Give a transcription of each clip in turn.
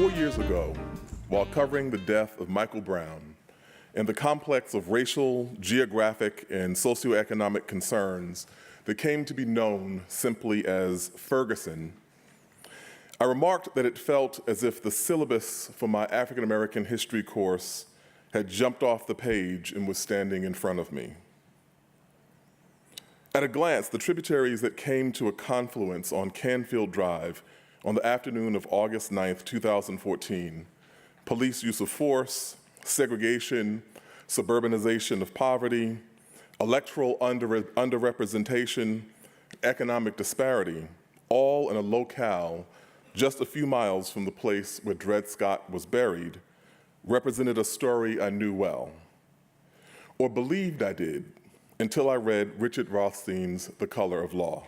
4 years ago, while covering the death of Michael Brown and the complex of racial, geographic, and socioeconomic concerns that came to be known simply as Ferguson, I remarked that it felt as if the syllabus for my African American history course had jumped off the page and was standing in front of me. At a glance, the tributaries that came to a confluence on Canfield Drive on the afternoon of August 9th, 2014, police use of force, segregation, suburbanization of poverty, electoral underrepresentation, economic disparity, all in a locale just a few miles from the place where Dred Scott was buried, represented a story I knew well, or believed I did, until I read Richard Rothstein's The Color of Law.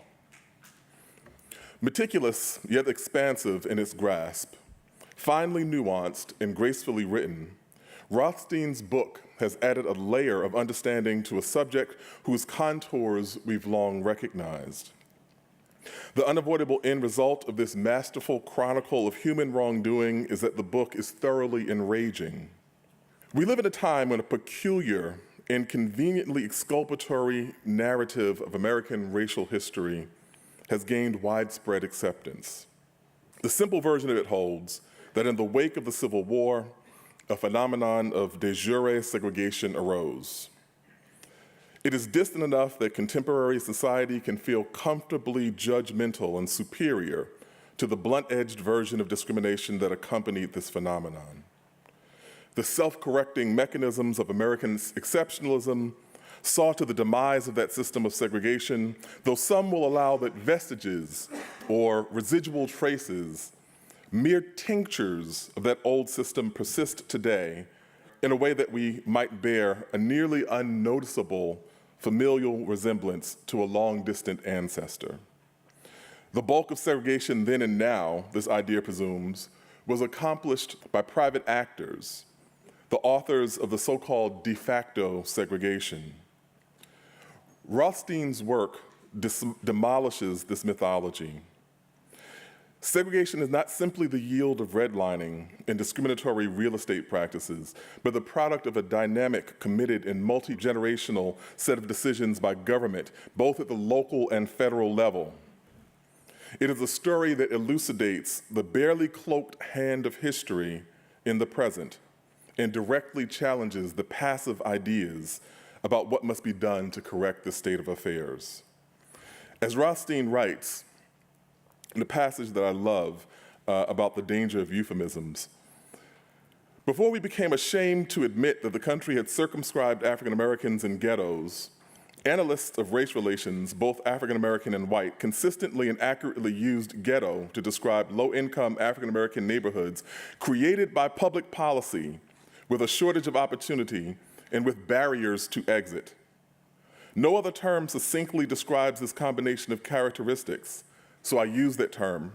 Meticulous, yet expansive in its grasp, finely nuanced and gracefully written, Rothstein's book has added a layer of understanding to a subject whose contours we've long recognized. The unavoidable end result of this masterful chronicle of human wrongdoing is that the book is thoroughly enraging. We live in a time when a peculiar and conveniently exculpatory narrative of American racial history has gained widespread acceptance. The simple version of it holds that in the wake of the Civil War, a phenomenon of de jure segregation arose. It is distant enough that contemporary society can feel comfortably judgmental and superior to the blunt-edged version of discrimination that accompanied this phenomenon. The self-correcting mechanisms of American exceptionalism saw to the demise of that system of segregation, though some will allow that vestiges or residual traces, mere tinctures of that old system persist today in a way that we might bear a nearly unnoticeable familial resemblance to a long-distant ancestor. The bulk of segregation then and now, this idea presumes, was accomplished by private actors, the authors of the so-called de facto segregation. Rothstein's work demolishes this mythology. Segregation is not simply the yield of redlining and discriminatory real estate practices, but the product of a dynamic, committed, and multi-generational set of decisions by government, both at the local and federal level. It is a story that elucidates the barely cloaked hand of history in the present and directly challenges the passive ideas about what must be done to correct this state of affairs. As Rothstein writes, in a passage that I love about the danger of euphemisms, before we became ashamed to admit that the country had circumscribed African Americans in ghettos, analysts of race relations, both African American and white, consistently and accurately used ghetto to describe low-income African American neighborhoods created by public policy with a shortage of opportunity and with barriers to exit. No other term succinctly describes this combination of characteristics, so I use that term.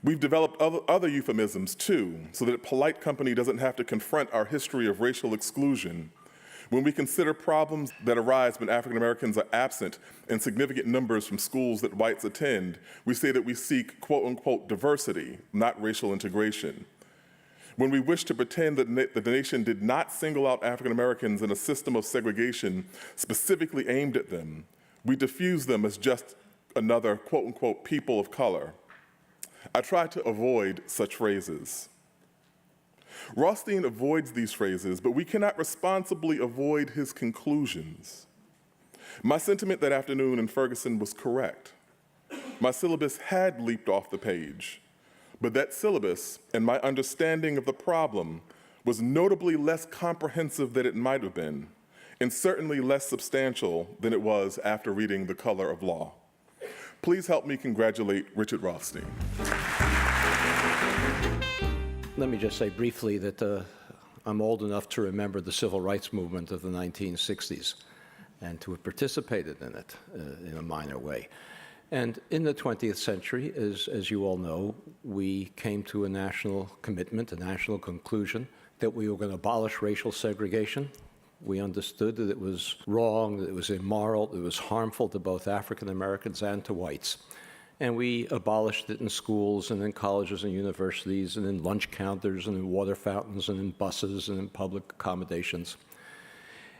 We've developed other euphemisms too, so that polite company doesn't have to confront our history of racial exclusion. When we consider problems that arise when African Americans are absent in significant numbers from schools that whites attend, we say that we seek quote unquote diversity, not racial integration. When we wish to pretend that the nation did not single out African Americans in a system of segregation specifically aimed at them, we diffuse them as just another quote-unquote people of color. I try to avoid such phrases. Rothstein avoids these phrases, but we cannot responsibly avoid his conclusions. My sentiment that afternoon in Ferguson was correct. My syllabus had leaped off the page, but that syllabus and my understanding of the problem was notably less comprehensive than it might have been, and certainly less substantial than it was after reading The Color of Law. Please help me congratulate Richard Rothstein. Let me just say briefly that I'm old enough to remember the civil rights movement of the 1960s and to have participated in it in a minor way. And in the 20th century, as you all know, we came to a national commitment, a national conclusion that we were going to abolish racial segregation. We understood that it was wrong, that it was immoral, that it was harmful to both African Americans and to whites. And we abolished it in schools and in colleges and universities and in lunch counters and in water fountains and in buses and in public accommodations.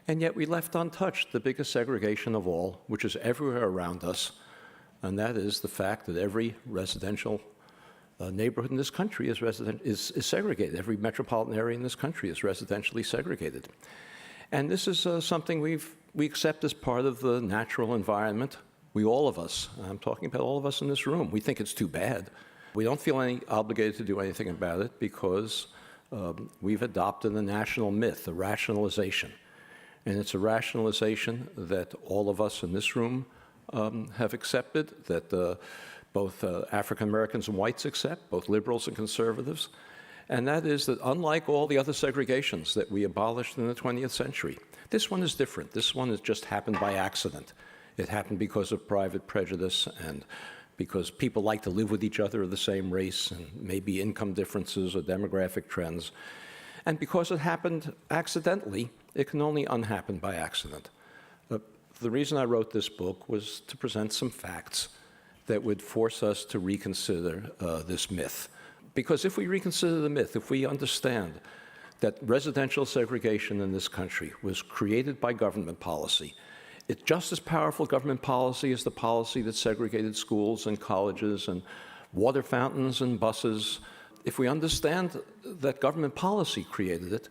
And yet we left untouched the biggest segregation of all, which is everywhere around us, and that is the fact that every residential neighborhood in this country is segregated. Every metropolitan area in this country is residentially segregated. And this is something we accept as part of the natural environment. All of us, I'm talking about all of us in this room, we think it's too bad. We don't feel obligated to do anything about it because we've adopted a national myth, a rationalization. And it's a rationalization that all of us in this room have accepted, that both African Americans and whites accept, both liberals and conservatives. And that is that unlike all the other segregations that we abolished in the 20th century, this one is different. This one has just happened by accident. It happened because of private prejudice and because people like to live with each other of the same race and maybe income differences or demographic trends. And because it happened accidentally, it can only unhappen by accident. The reason I wrote this book was to present some facts that would force us to reconsider this myth. Because if we reconsider the myth, if we understand that residential segregation in this country was created by government policy, it's just as powerful government policy as the policy that segregated schools and colleges and water fountains and buses. If we understand that government policy created it,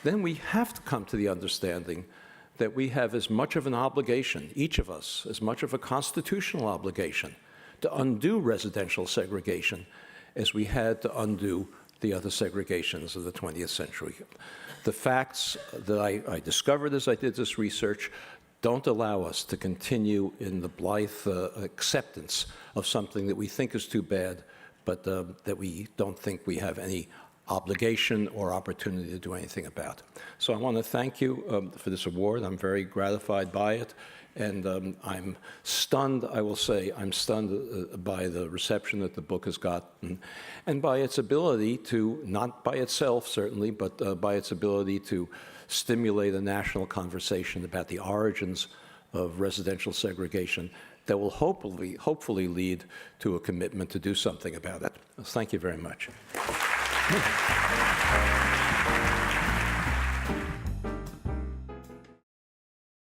then we have to come to the understanding that we have as much of an obligation, each of us, as much of a constitutional obligation to undo residential segregation as we had to undo the other segregations of the 20th century. The facts that I discovered as I did this research don't allow us to continue in the blithe acceptance of something that we think is too bad, but that we don't think we have any obligation or opportunity to do anything about. So I want to thank you for this award. I'm very gratified by it. And I'm stunned, I will say, I'm stunned by the reception that the book has gotten and by its ability to, not by itself certainly, but by its ability to stimulate a national conversation about the origins of residential segregation that will hopefully lead to a commitment to do something about it. Thank you very much.